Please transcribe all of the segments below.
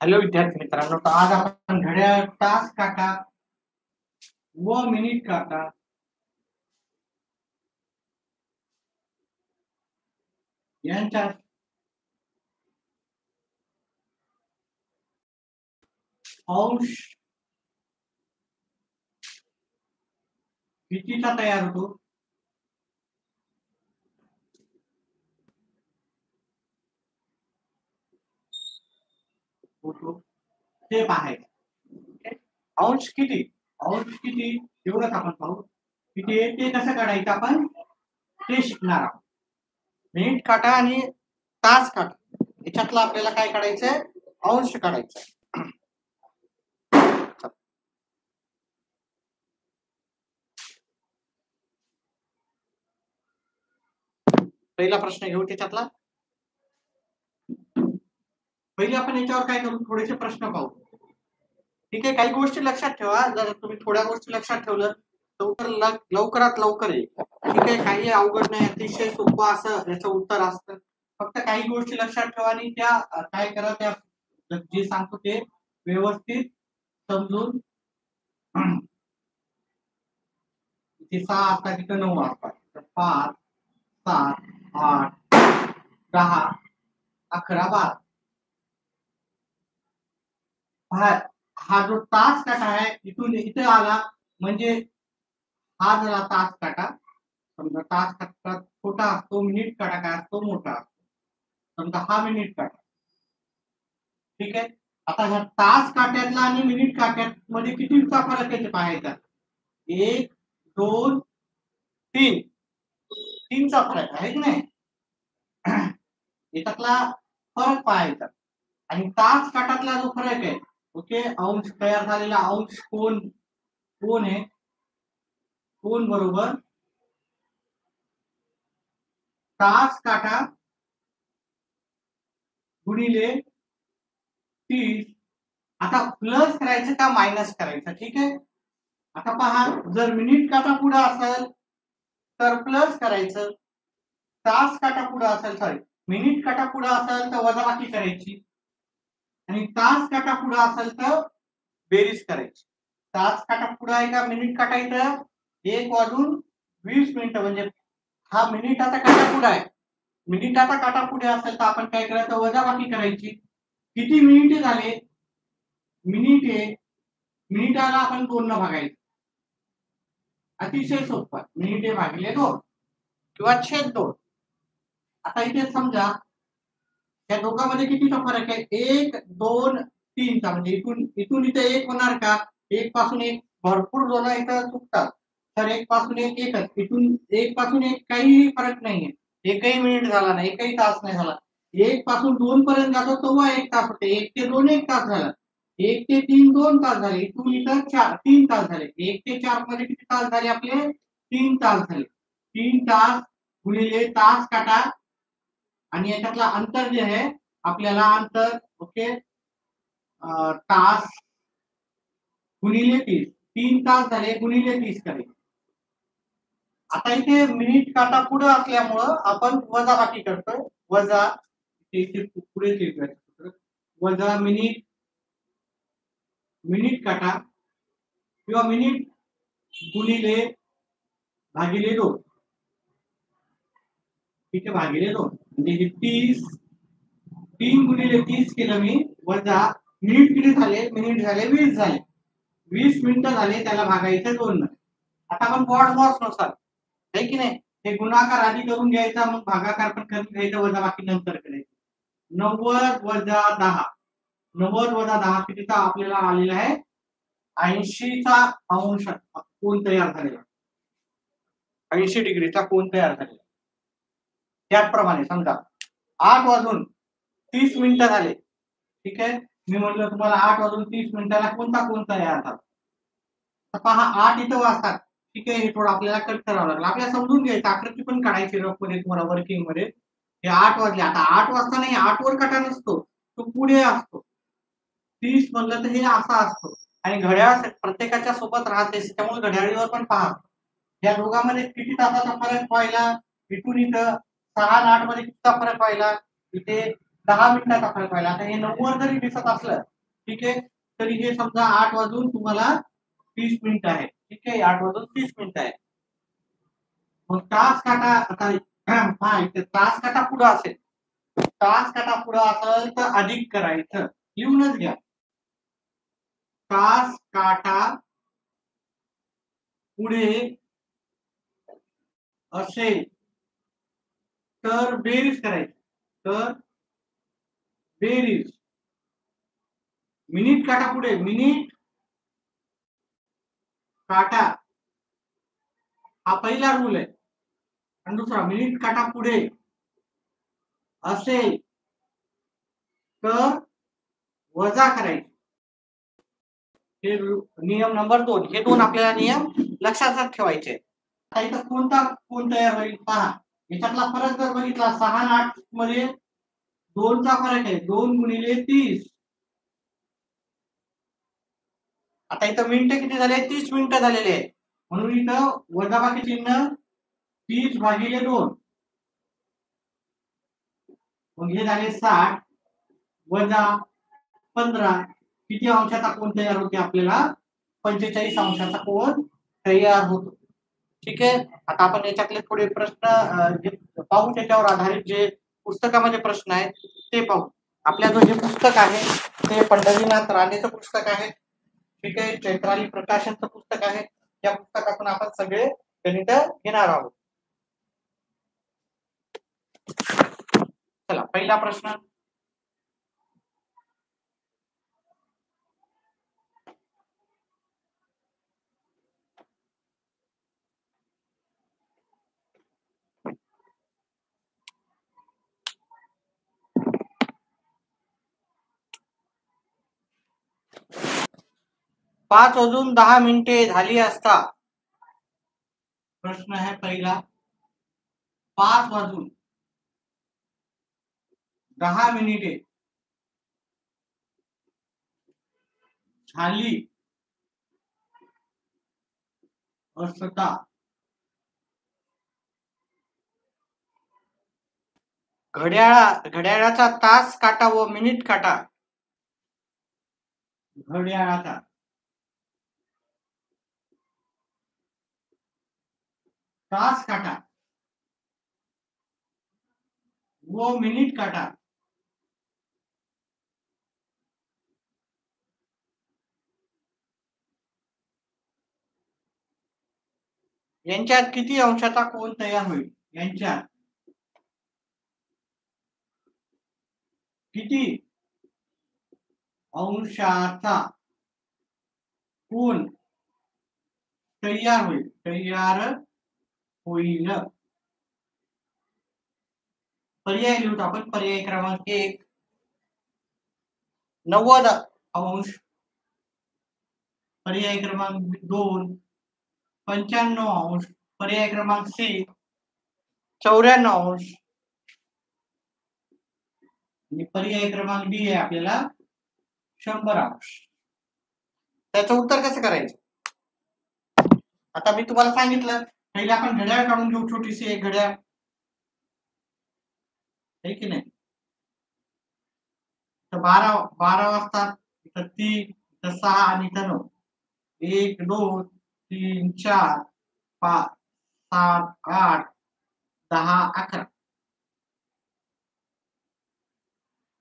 Hello विद्यार्थी मित्रांनो, तर आज आपण घड्याळ, तास काटा व मिनिट काटा यांच्या अंश कितीचा तयार होतो ते पाहायचं. अंश किती एवढंच आपण पाहू. किती ते कसं काढायचं आपण ते शिकणार आहोत. मिनिट काटा आणि तास काटा याच्यातला आपल्याला काय काढायचंय, अंश काढायचा. पहिला प्रश्न घेऊ त्याच्यातला. पहिले आपण याच्यावर काय करू, थोडेसे प्रश्न पाहू. ठीक आहे, काही गोष्टी लक्षात ठेवा. जर तुम्ही थोड्या गोष्टी लक्षात ठेवलं तर उत्तर लवकरात लवकर येईल. ठीक आहे, काही अवघड नाही, अतिशय सोपं असं याचं उत्तर असतं. फक्त काही गोष्टी लक्षात ठेवा आणि त्या काय करा, त्या जे सांगतो ते व्यवस्थित समजून. इथे 6 असतात, तिथं 9 असतात. 5, 7, 8, 10, 11, 12. हा जो तास काटा आहे इथून इथे आला म्हणजे हा झाला तास काटा. समजा तास काटा छोटा असतो, मिनिट काटा काय असतो मोठा असतो. समजा हा मिनिट काटा. ठीक आहे, आता ह्या तास काट्यातला आणि मिनिट काट्यात मध्ये कितीचा फरक आहे ते पाहायचा. 1, 2, 3. 3चा फरक आहे की नाही. याच्यातला फरक पाहायचा. आणि तास काटातला जो फरक आहे, ओके, अंश तयार झालेला अंश कोण आहे, कोण बरोबर तास काटा गुणिले 30. आता प्लस करायचं का मायनस करायचं. ठीक आहे, आता पहा, जर मिनिट काटा पुढे असेल तर प्लस करायचं, तास काटा पुढे असेल, सॉरी, मिनिट काटा पुढे असेल तर वजाबाकी करायची आणि तास काटा पुढे असेल तर बेरीज करायची. तास काटा पुढे आहे का मिनिट काटा, इथं 1:20 म्हणजे हा मिनिटाचा काटा पुढे आहे. मिनिटाचा काटा पुढे असेल तर आपण काय करायचं, वजाबाकी करायची. किती मिनिटे झाले, मिनिटाला आपण 2 न भागायचं. अतिशय सोपं, मिनिटे भागिले 2 किंवा छेद 2. आता इथे समजा या दोघांमध्ये कितीचा फरक आहे, 1, 2, 3चा. म्हणजे इथून इथे 1 होणार का, 1 पासून 1 भरपूर जण इथं चुकतात. तर 1 पासून 1 एकच, इथून 1 पासून 1 काही फरक नाहीये. एकही मिनिट झाला नाही, एकही तास नाही झाला. 1 पासून 2 पर्यंत जातो तेव्हा 1 तास होते. 1 ते 2 1 तास झाला. 1 ते 3 2 तास झाले. इथून इथं 3 तास झाले. 1 ते 4 मध्ये किती तास झाले आपले, 3 तास झाले. 3 तास गुणिले तास काटा आणि याच्यातला अंतर जे आहे आपल्याला अंतर, ओके, तास गुणिले 30. 3 तास झाले गुणिले 30 करायचे. आता इथे मिनिट काटा पुढे असल्यामुळं आपण वजाबाकी करतोय. वजा इथे पुढे वजा मिनिट काटा किंवा मिनिट गुणिले भागिले 2. ठीक आहे, भागिले 2 म्हणजे 30. 3 गुणिले 30 केलं मी, वजा मिनिट किती झाले, मिनिट झाले 20 झाले. 20 मिनिटं झाले, त्याला भागायचं 2 न. आता आपण बॉड मॉस नुसार आहे की नाही, हे गुणाकार आधी करून घ्यायचा, मग भागाकार पण करून घ्यायचा, वजा बाकी नंतर करायचं. 90 वजा 10. 90 वजा 10 कितीचा आपल्याला आलेला आहे, 80चा अंश कोण तयार झालेला, 80 डिग्रीचा कोण तयार झालेला. त्याचप्रमाणे समजा 8 वाजून 30 मिनिटं झाले. ठीक आहे, मी म्हणलं तुम्हाला 8 वाजून 30 मिनिटाला कोणता कोण तयार झाला. तर पहा 8 इथं वाजतात. ठीक आहे, हे थोडं आपल्याला कट करावं लागलं. आपल्याला समजून घ्यायचं, आकृती पण काढायची रफ मध्ये तुम्हाला वर्किंग मध्ये. हे 8 वाजले. आता 8 वाजता नाही, 8 वर काटा नसतो, तो पुढे असतो. 30 म्हणलं तर हे असा असतो आणि घड्याळ प्रत्येकाच्या सोबत राहते, त्यामुळे घड्याळीवर पण पहा. या दोघांमध्ये किती तासाचा फरक व्हायला, इथून इथं 6 आणि 8 मध्ये कितीचा फरक व्हायला, इथे 10 मिनिटाचा फरक व्हायला. आता हे 90 जरी दिसत असलं ठीक आहे. तरी हे समजा 8 वाजून तुम्हाला 30 मिनिटं आहे. ठीक आहे, 8 वाजून 30 मिनिटं आहे. मग तास काटा आता हा इथे तास काटा पुढं असेल, तास काटा पुढं असेल तर अधिक करायचं, लिहूनच घ्या. तास काटा पुढे असेल तर बेरीज करायची, तर बेरीज. मिनिट काटा पुढे, मिनिट काटा हा पहिला रूल आहे. आणि दुसरा, मिनिट काटा पुढे असेल तर वजा करायचे. हे नियम नंबर 2. हे 2 आपल्याला नियम लक्षात ठेवायचे. आता इथं कोण तयार होईल पहा. याच्यातला फरक जर बघितला 6 आणि 8 मध्ये 2चा फरक आहे. 2 गुणिले 30. आता इथं मिनिटं किती झाले? 30 मिनिटं झालेले आहे. म्हणून इथं वजाबाकी चिन्ह 30 भागिले 2. मग हे झाले 60 वजा 15. किती अंशाचा कोण तयार होते? आपल्याला 45 अंशाचा कोण तयार होतो. ठीक आहे. आता आपण याच्यातले थोडे प्रश्न पाहू, त्याच्यावर आधारित जे पुस्तकामध्ये प्रश्न आहेत ते पाहू. आपल्या जो हे पुस्तक आहे ते पंढरीनाथ राणेचं पुस्तक आहे. ठीक आहे, चैत्राली प्रकाशनचं पुस्तक आहे. या पुस्तकातून आपण सगळे गणित घेणार आहोत. चला, पहिला प्रश्न. पाच वाजून 10 मिनिटे झाली असता. प्रश्न आहे पहिला. 5 वाजून 10 मिनिटे झाली असता घड्याळाचा तास काटा व मिनिट काटा. घड्याळाचा तास काटा व मिनिट काटा यांच्यात किती अंशाचा कोन तयार होईल? यांच्यात किती अंशाचा कोन तयार होईल? पर्याय लिहूत आपण. पर्याय क्रमांक 1 90 अंश. पर्याय क्रमांक 2 95 अंश. पर्याय क्रमांक C 94 अंश. आणि पर्याय क्रमांक D आहे आपल्याला 100 अंश. त्याचं उत्तर कसं करायचं? आता मी तुम्हाला सांगितलं, पहिले आपण घड्याळ काढून घेऊ, छोटीशी एक घड्याळ आहे की नाही. तर 12 वाजता, इथं 3, इथं 6 आणि इथं 9. 1 2 3 4 5 7 8 10 11.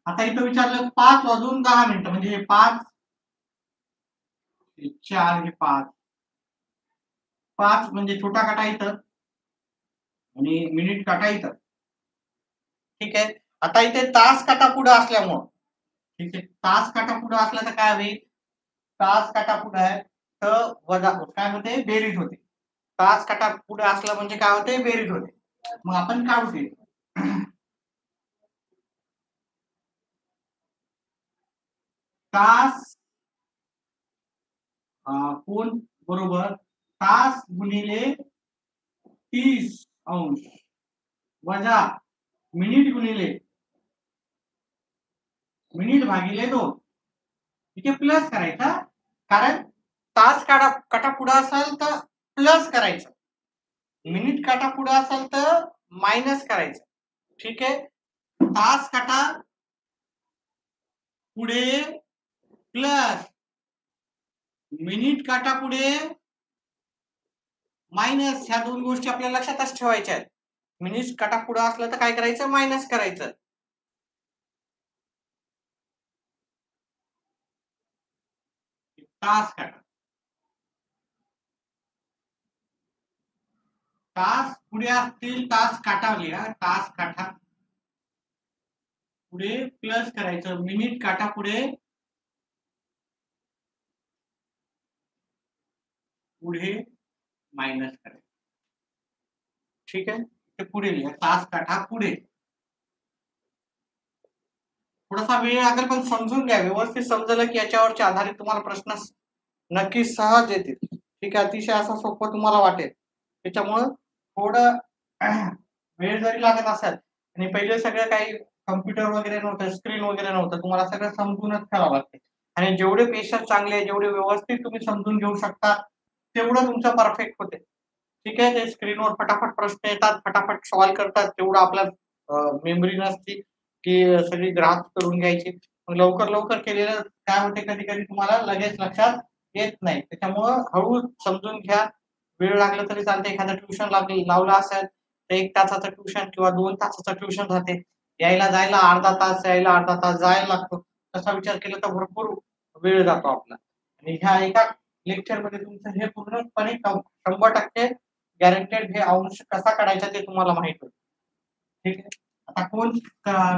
आता इथं विचारलं 5 वाजून 10 मिनिटं, म्हणजे हे 5 4 हे 5 म्हणजे छोटा काटा इथं आणि मिनिट काटा इथं. ठीक आहे. आता इथे तास काटा पुढे असल्यामुळं, ठीक आहे, तास काटा पुढे असला तर काय होईल? तास काटा पुढे आहे तर वजा काय होते? बेरीज होते. तास काटा पुढे असला म्हणजे काय होते? बेरीज होते. मग आपण काढू ते. तास कोण बरोबर तास गुणिले 30 अंश वजा मिनिट गुणिले मिनिट भागिले 2. इथे प्लस करायचा, कारण तास काटा पुढे असेल तर प्लस करायचं, मिनिट काटा पुढे असेल तर मायनस करायचं. ठीक आहे. तास काटा पुढे प्लस मिनिट काटा पुढे मायनस, ह्या दोन गोष्टी आपल्याला लक्षातच ठेवायच्या आहेत. मिनिट काटा पुढे असलं तर काय करायचं, मायनस करायचं. तास काटा, तास पुढे असतील तास काटा लिहा, तास काटा पुढे प्लस करायचं, मिनिट काटा पुढे मायनस करायचं. ठीक आहे, ते पुढे लिहा, तास काटा पुढे. थोडासा वेळ लागेल पण समजून घ्या, व्यवस्थित समजलं की याच्यावरच्या आधारित तुम्हाला प्रश्न नक्की सहज येतील. ठीक आहे, अतिशय असं सोपं तुम्हाला वाटेल. त्याच्यामुळं थोडं वेळ जरी लागत असेल, आणि पहिले सगळं काही कम्प्युटर वगैरे नव्हतं, स्क्रीन वगैरे नव्हतं, तुम्हाला सगळं समजूनच करावं लागते. आणि जेवढे पेशंट चांगले, जेवढे व्यवस्थित तुम्ही समजून घेऊ शकता, तेवढं तुमचं परफेक्ट होते. ठीक आहे, ते स्क्रीनवर फटाफट प्रश्न येतात, फटाफट सॉल्व्ह करतात, तेवढं आपल्या मेमरी नसती की सगळी ग्राफ करून घ्यायची. लवकर लवकर केलेलं काय होते, कधी कधी तुम्हाला लगेच लक्षात येत नाही. त्याच्यामुळं हळू समजून घ्या. वेळ लागला तरी चालते, एखादं ट्युशन लावलं असेल तर 1 तासाचं ट्युशन किंवा 2 तासाचं ट्युशन राहते. यायला जायला अर्धा तास, यायला अर्धा तास जायला लागतो. तसा विचार केला तर भरपूर वेळ जातो आपला. आणि ह्या एका लेक्चरमध्ये तुमचं हे पूर्णपणे 100% गॅरंटेड, हे अंश कसा काढायचा ते तुम्हाला माहित होतं. ठीक आहे, आता कोण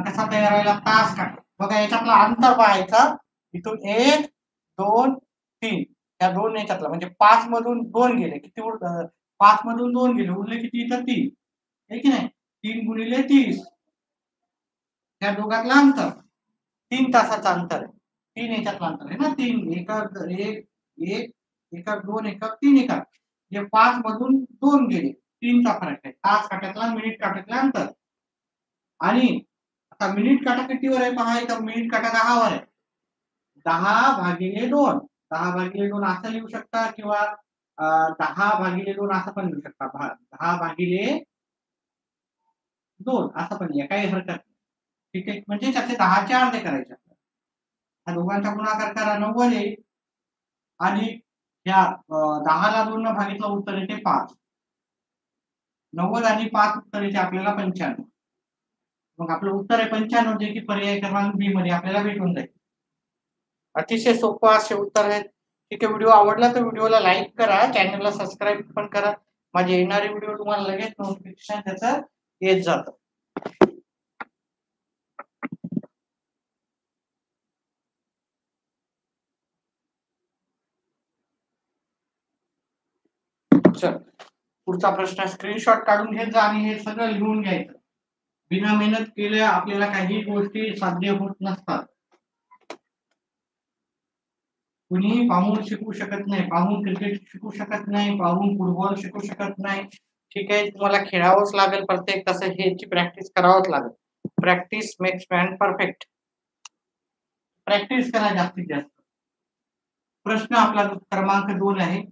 कसा तयार व्हायला, तास काढ. बघा याच्यातला अंतर पाहायचा, इथून 1 2 3, या दोन याच्यातला म्हणजे 5 मधून 2 गेले, किती 5 मधून 2 गेले, उरले किती इथं 3, आहे की नाही. 3 गुणिले 30, त्या दोघातलं अंतर 3 तासाचं अंतर आहे. 3 याच्यातलं अंतर आहे ना, 3 एकक 1 1 एकक 2 एकक 3 एकक, जे 5 मधून 2 गेले, 3 चा फरक आहे. तास काट्यातला मिनिट काट्यातलं अंतर. आणि आता मिनिट काटा कितीवर आहे पहा, इथं मिनिट काटा 10 वर आहे. 10/2, 10/2 असं लिहू शकता, किंवा 10/2 असं पण लिहू शकता. 10/2 असं पण लिहा, काही हरकत नाही. ठीक आहे, म्हणजे त्याचे 10चे अर्धे करायचे. ह्या दोघांचा गुणाकार करा, 90 येईल. आणि ह्या 10 ला 2 न भागितलं उत्तर येते 5. 90 आणि 5 उत्तर येते आपल्याला 95. मग आपलं उत्तर आहे 95, जे की पर्याय क्रमांक बी मध्ये आपल्याला भेटून जाईल. अतिशय सोपं असे उत्तर आहेत. ठीक आहे, व्हिडिओ आवडला तर व्हिडिओला लाईक करा, चॅनलला सबस्क्राईब पण करा. माझे येणारे व्हिडिओ तुम्हाला लगेच नोटिफिकेशन त्याचं येत जातं. चल, पुढचा प्रश्न स्क्रीनशॉट काढून घेत जा आणि हे सगळं लिहून घ्यायचं. बिना मेहनत केल्या आपल्याला काही गोष्टी साध्य होत नसतात. कुणीही पाहून शिकू शकत नाही, पाहून क्रिकेट शिकू शकत नाही, पाहून फुटबॉल शिकू शकत नाही. ठीक आहे, तुम्हाला खेळावंच लागेल प्रत्येक तसं, ह्याची प्रॅक्टिस करावंच लागेल. Practice makes man perfect. Practice करा जास्तीत जास्त. प्रश्न आपला क्रमांक 2 आहे.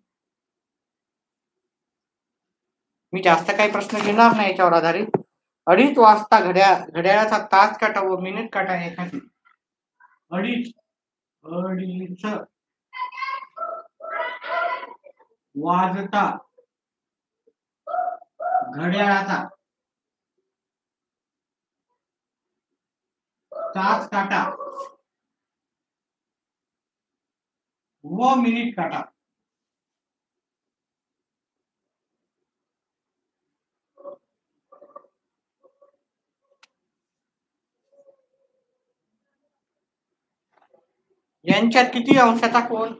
मी जास्त काही प्रश्न घेणार नाही याच्यावर आधारित. 2:30 वाजता घड्याळाचा तास काटा व मिनिट काटा यासाठी 2:30 वाजता घड्याळाचा तास काटा व मिनिट काटा यांच्यात किती अंशाचा कोन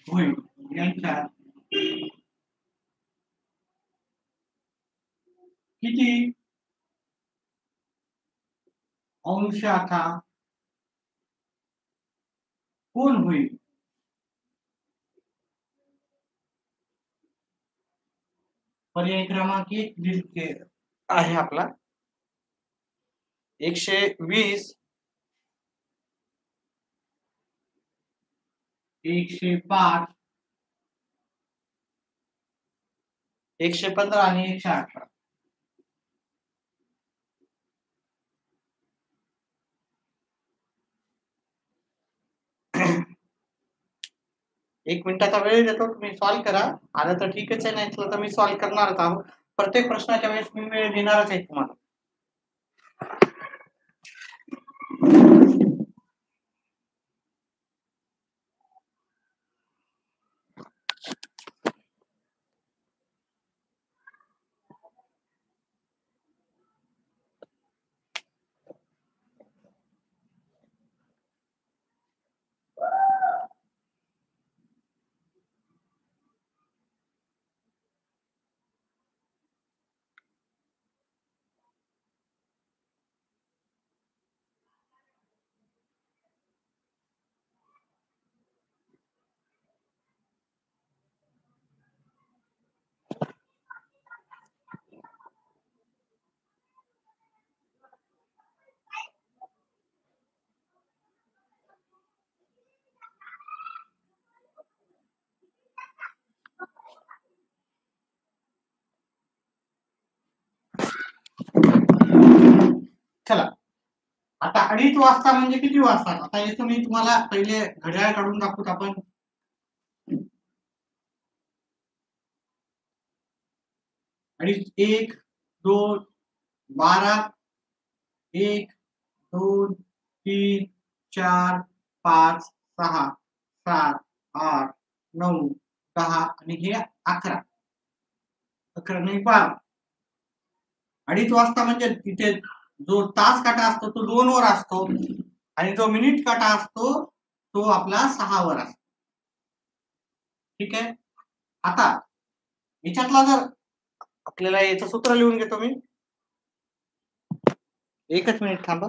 होईल, यांच्यात किती अंशाचा कोन होईल. पर्याय क्रमांक 1 आहे आपला 120, 105, 115 आणि 118. 1 मिनिटाचा वेळ देतो, तुम्ही सॉल्व्ह करा. आलं तर ठीकच आहे, नाही तर मी सॉल्व्ह करणारच आहोत. प्रत्येक प्रश्नाच्या वेळेस मी वेळ देणारच आहे तुम्हाला. चला, आता 2:30 वाजता म्हणजे किती वाजता? आता याचं मी तुम्हाला पहिले घड्याळ काढून दाखवतो आपण. 2:30, 1, 2, 12, 1, 2, 3, 4, 5, 6, 7, 8, 9, 10 आणि हे 11. 11 नाही 12. 2:30 वाजता म्हणजे तिथे जो तास काटा असतो तो 2 वर असतो आणि जो मिनिट काटा असतो तो आपला 6 वर असतो. ठीक आहे. आता याच्यातला जर आपल्याला याचं सूत्र लिहून घेतो मी. एकच मिनिट थांबा.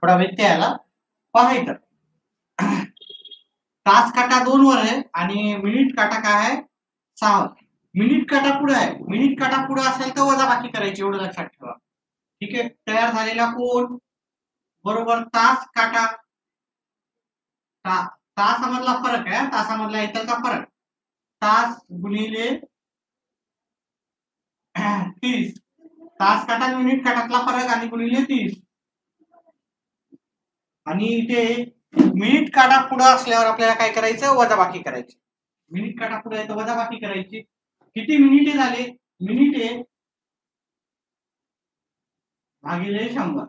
थोडा व्यत्यय आला. पहा इथं तास काटा 2 वर आहे आणि मिनिट काटा काय आहे 6 वर. मिनिट काटा पुढे आहे. मिनिट काटा पुढे असेल तर वजाबाकी करायची, एवढं लक्षात ठेवा. ठीक आहे. तयार झालेला कोन बरोबर तास काटा. तासामधला फरक आहे, तासामधला इथलचा फरक. तास गुणिले 30. तास काटा आणि मिनिट काटातला फरक आणि गुणिले 30. आणि इथे मिनिट काटा पुढे असल्यावर आपल्याला काय करायचं, वजाबाकी करायची. मिनिट काटा पुढे आहे तर वजाबाकी करायची. किती मिनिटे झाले? मिनिटे भागिले 100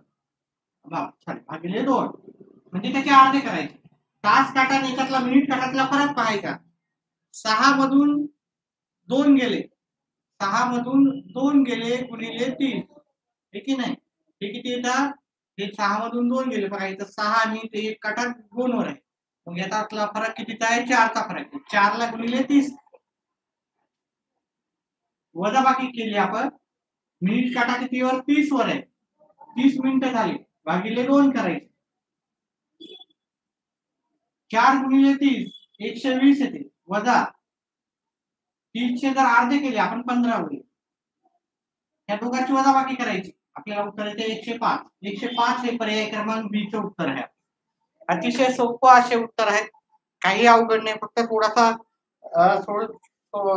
भागिले 2 म्हणजे त्याचे अर्धे करायचे. तास काटा आणि याच्यातला मिनिट काटातला फरक पाहायचा. 6 मधून 2 गेले, 6 मधून 2 गेले गुणिले 30. हे की नाही? हे किती येतात? हे 6 मधून 2 गेले बघा, इथं 6 आणि ते एक काटा 2 वर आहे. मग याच्यातला फरक कितीचा आहे? 4 चा फरक आहे. 4 ला गुणिले 30. वजाबाकी केली आपण. मिनिट काटा कितीवर? 30 वर आहे. 30 मिनिटं झाली भागिले 2 करायचे. 4 गुणिले 30 120 येते, वजा 30चे जर अर्धे केले आपण 15 होईल. या दोघांची वजाबाकी करायची. आपल्याला उत्तर येते 105. 105 हे पर्याय क्रमांक बी चे उत्तर आहे. अतिशय सोपं असे उत्तर आहेत. काही अवघड नाही. फक्त थोडासा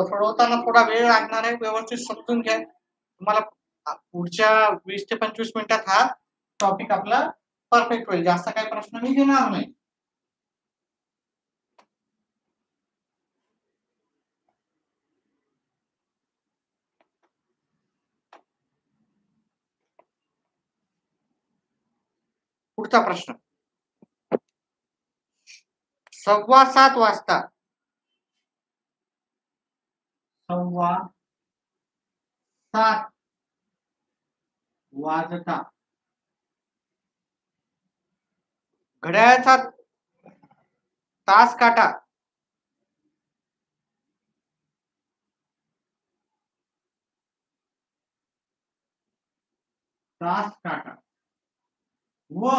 सोडवताना थोडा वेळ लागणार आहे. व्यवस्थित समजून घ्या. तुम्हाला पुढच्या 20 ते 25 मिनिटात हा टॉपिक आपला परफेक्ट होईल. जास्त काही प्रश्न मी घेणार नाही. पुढचा प्रश्न. 7:15 वाजता 7:15 वाजता घड्याळाचा तास काटा व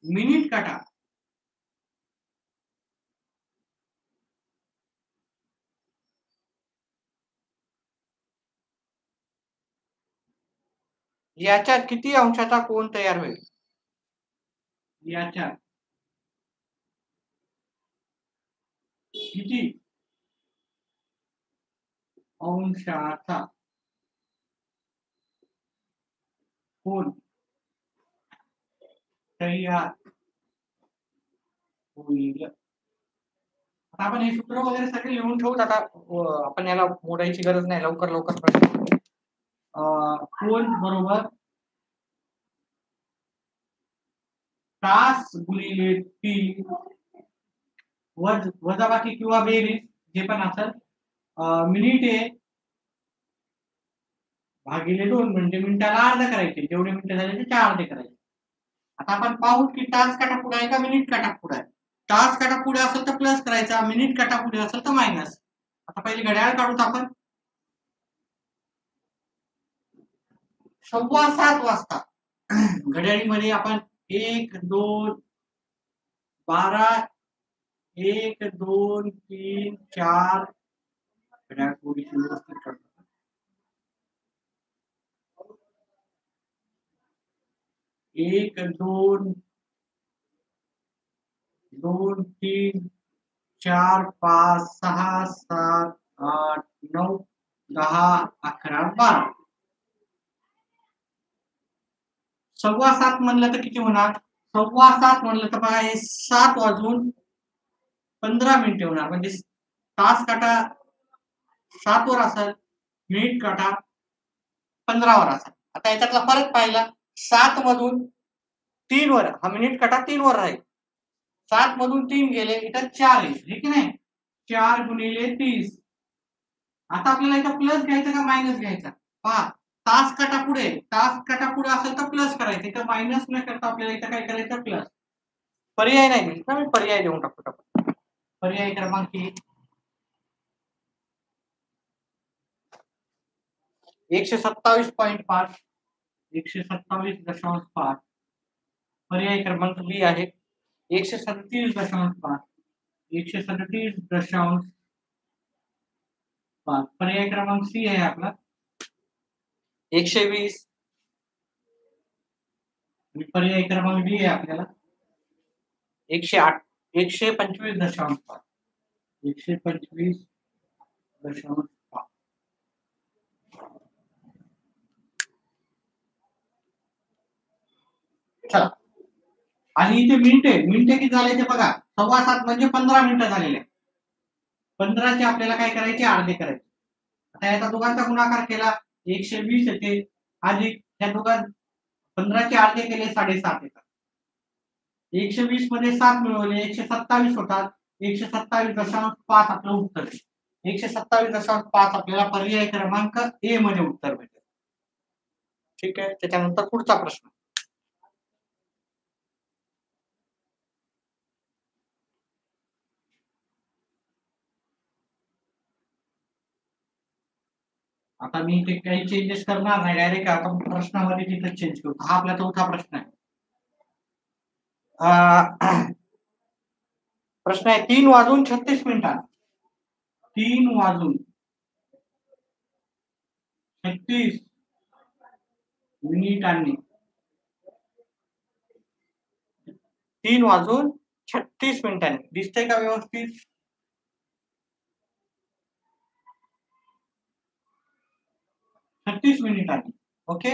मिनिट काटा याच्यात किती अंशाचा कोन तयार होईल? याच्यात किती अंशाचा कोन तयार होईल? आता आपण हे सूत्र वगैरे सगळे लिहून ठेवूत. आता आपण याला मोडायची गरज नाही. लवकर लवकर कोन बरोबर तास गुणिले टी वजाबाकी किंवा बेरीज जे पण असेल मिनिटे भागिले 2 म्हणजे मिनिटाला अर्धा करायचे. जेवढे मिनिटं झाले ते 4 अर्धे करायचे. आता आपण पाहू की तास काटा पुढे आहे का मिनिट काटा पुढे आहे. तास काटा पुढे असेल तर प्लस करायचा, मिनिट काटा पुढे असेल तर मायनस. आता पहिले घड्याळ काढूत आपण. 7:15 वाजता घड्याळीमध्ये आपण 1 2 12 1 2 3 4 घड्याळ थोडीशी व्यवस्थित काढतो. 1 2 2 3 4 5 6 7 8 9 10 11 12 7:15 म्हणलं तर किती होणार? 7:15 म्हणलं तर बघा हे 7 वाजून 15 मिनिटे होणार. म्हणजे तास काटा 7 वर असेल, मिनिट काटा 15 वर असेल. आता याच्यातला फरक पाहिला. 7 मधून 3 वर हा मिनिट काटा 3 वर राहील. 7 मधून 3 गेले इथं 4 येईल. हे की नाही? 4 गुणिले 30. आता आपल्याला इथं प्लस घ्यायचं का मायनस घ्यायचा? पहा तास काटा पुढे असेल तर प्लस करायचं. इथं मायनस न करता आपल्याला इथं काय करायचं? प्लस. पर्याय नाही मिळत ना, मी पर्याय देऊन टाकतो. पर्याय क्रमांक 127.5 127.5. पर्याय क्रमांक बी आहे 137.5 137.5. पर्याय क्रमांक सी आहे आपला 120. पर्याय क्रमांक डी आहे आपल्याला 108 125.5 125.5. चला आणि इथे मिनिटे किती झाले ते बघा. 7:15 म्हणजे 15 मिनिटं झालेले. 15चे आपल्याला काय करायचे? अर्धे करायचे. आता याचा दोघांचा गुणाकार केला 120 येते. अधिक या दोघां 15चे अर्धे केले 7.5 येतात. 120 मध्ये 7 मिळवले 127 होतात. 127.5 आपलं उत्तर आहे. 127.5 आपल्याला पर्याय क्रमांक ए मध्ये उत्तर भेटेल. ठीक आहे. त्याच्यानंतर पुढचा प्रश्न. आता मी ते काही चेंजेस करणार नाही. डायरेक्ट आता प्रश्नामध्ये तिथं चेंज करू. हा आपला चौथा प्रश्न आहे. प्रश्न आहे 3:36 3:36 3:36 दिसतंय का व्यवस्थित? 36 मिनिटांनी. ओके,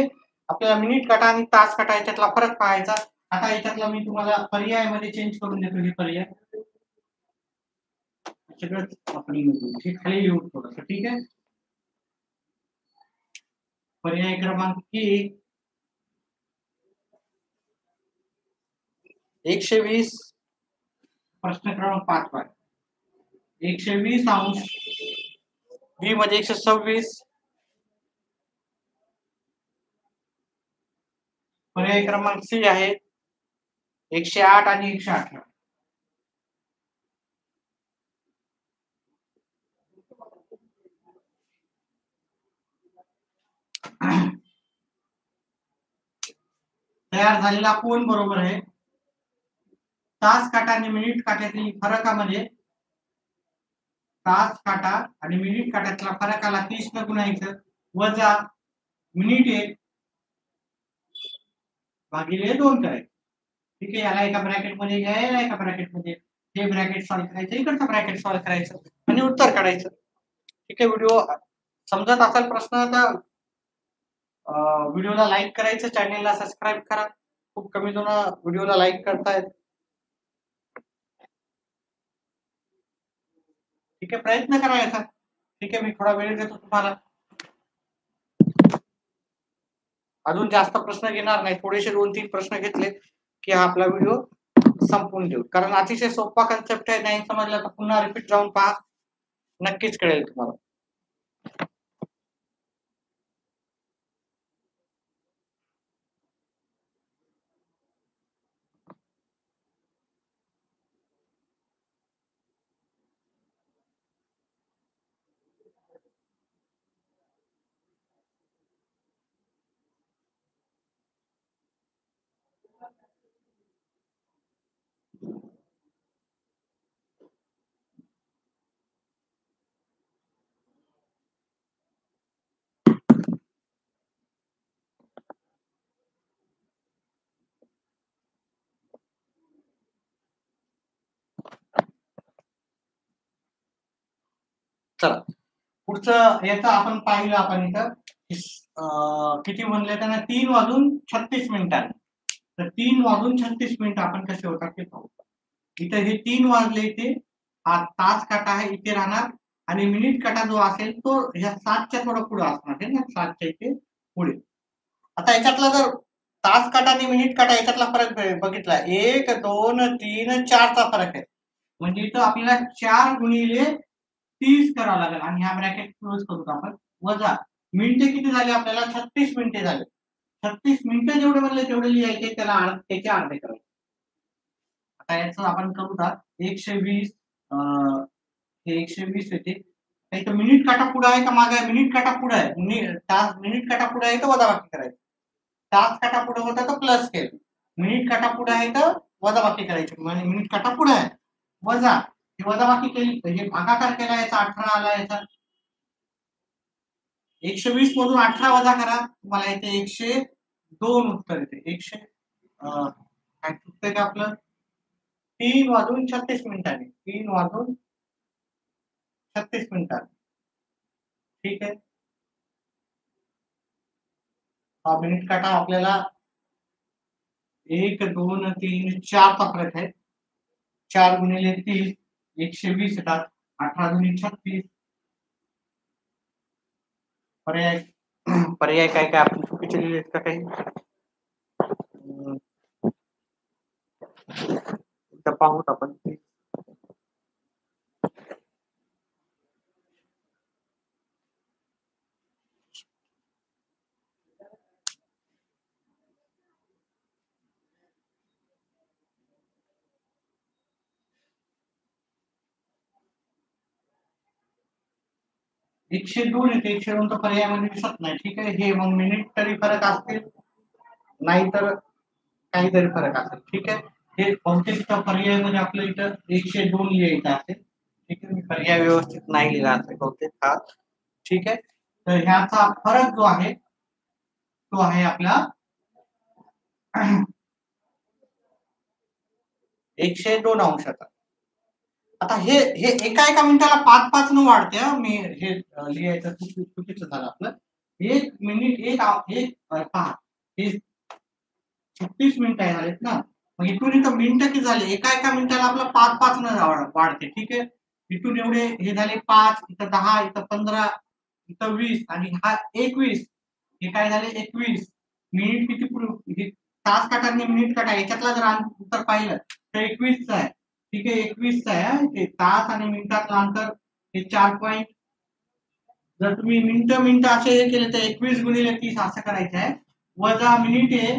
आपल्याला मिनिट काटा आणि तास काटा याच्यातला फरक पाहायचा. आता याच्यातला मी तुम्हाला पर्यायामध्ये चेंज करून देतो. हे पर्याय सगळं आपण हे खाली लिहू थोडंसं, ठीक आहे. पर्याय क्रमांक 120 प्रश्न क्रमांक 5 वर 120 अंश v मध्ये 126. पर्याय क्रमांक सी आहे 108 आणि 118. तयार झालेला कोण बरोबर आहे? तास काटा आणि मिनिट काट्यातील फरकामध्ये तास काटा आणि मिनिट काट्यातला फरकाला 30 न गुणायचं वजा मिनिट 1 भागिले 2 करायचं. ठीक आहे, याला एका ब्रॅकेट मध्ये घ्या, याला एका ब्रॅकेट मध्ये, हे ब्रॅकेट सॉल्व्ह करायचं, इकडचं ब्रॅकेट सॉल्व्ह करायचं आणि उत्तर काढायचं. ठीक आहे, व्हिडिओ समजत असेल प्रश्न तर व्हिडिओला लाईक करायचं, चॅनलला सबस्क्राईब करा. खूप कमी जण व्हिडिओला लाईक करतायत. ठीक आहे, प्रयत्न करा याचा. ठीक आहे, मी थोडा वेळ देतो तुम्हाला. अजून जास्त प्रश्न घेणार नाही, थोडेसे 2-3 प्रश्न घेतले की हा आपला व्हिडिओ संपून देऊ. कारण अतिशय सोपा कन्सेप्ट आहे. नाही समजलं तर पुन्हा रिपीट जाऊन पहा, नक्कीच कळेल तुम्हाला. चला, पुढचं याचं आपण पाहिलं. आपण इथं किती म्हणले त्यांना 3:36 तर 3:36 आपण कसे होतात ते पाहू. इथं हे 3 वाजले, इथे हा तास काटा आहे इथे राहणार आणि मिनिट काटा जो असेल तो ह्या 7च्या थोडं पुढे असणार आहे ना, 7च्या इथे पुढे. आता याच्यातला जर तास काटा आणि मिनिट काटा याच्यातला फरक बघितला, 1, 2, 3, 4चा फरक आहे. म्हणजे इथं आपल्याला 4 गुणिले 30 करावं लागेल आणि हा ब्रॅकेट क्लोज करू आपण. वजा मिनिटे किती झाले आपल्याला? 36 मिनिटे झाले. 36 मिनिटं जेवढे म्हणले तेवढे लिहायचे, त्याला त्याचे अर्धे करायचे. आता याचं आपण करू का 120 हे 120 येते. इथं मिनिट काटा पुढे आहे का मागे आहे? मिनिट काटा पुढे आहे. तास मिनिट काटा पुढे आहे तर वजाबाकी करायची. तास काटा पुढे होता तर प्लस केलं. मिनिट काटा पुढे आहे तर वजाबाकी करायची. म्हणजे मिनिट काटा पुढे आहे वजा वजाबाकी केली म्हणजे भागाकार केला, याचा 18 आला. याचा 120 मधून 18 वजा करा, तुम्हाला येते 102 उत्तर येते. 100 काय चुकतंय का आपलं? 3:36 3:36 ठीक आहे. हा मिनिट काटा आपल्याला 1, 2, 3, 4चा फरक आहे. 4 गुणिले 30 120 येतात. 18 गुणिले 36. पर्याय पर्याय काय काय आपण चुकीचे लिहिले का काही? पाहूत आपण. 102 येते. 102 तर पर्यायामध्ये दिसत नाही. ठीक आहे, हे मग मिनिट तरी फरक असतील, नाहीतर काहीतरी फरक असेल. ठीक आहे, हे बहुतेक पर्यायामध्ये आपलं इथं 102 लिहायचं असेल. ठीक आहे, मी पर्याय व्यवस्थित नाही लिहिला असेल बहुतेक हा. ठीक आहे, तर ह्याचा फरक जो आहे तो आहे आपला 102 अंशाचा. आता हे हे एका एका मिनिटाला 5-5 न वाढते. मी हे लिहायचं चुकीचं झालं आपलं. 1 मिनिट एक पहा, हे 36 मिनिटं झालेत ना. मग इथून इथं मिनिटं किती झाले? एका एका मिनिटाला आपलं 5-5 न वाढते. ठीक आहे, इथून एवढे हे झाले 5, इथं 10, इथं 15, इथं 20 आणि हा 21. हे काय झाले 21 मिनिट. किती पुढे तास काटाने मिनिट काटा याच्यातला जर उत्तर पाहिलं तर 21चा आहे. ठीक आहे, 21चा आहे. ते तास आणि मिनिटातलं अंतर हे 4 पॉईंट. जर तुम्ही मिनिटं असे हे केले तर 21 गुणिले 30 असं करायचं आहे. वजा मिनिट आहे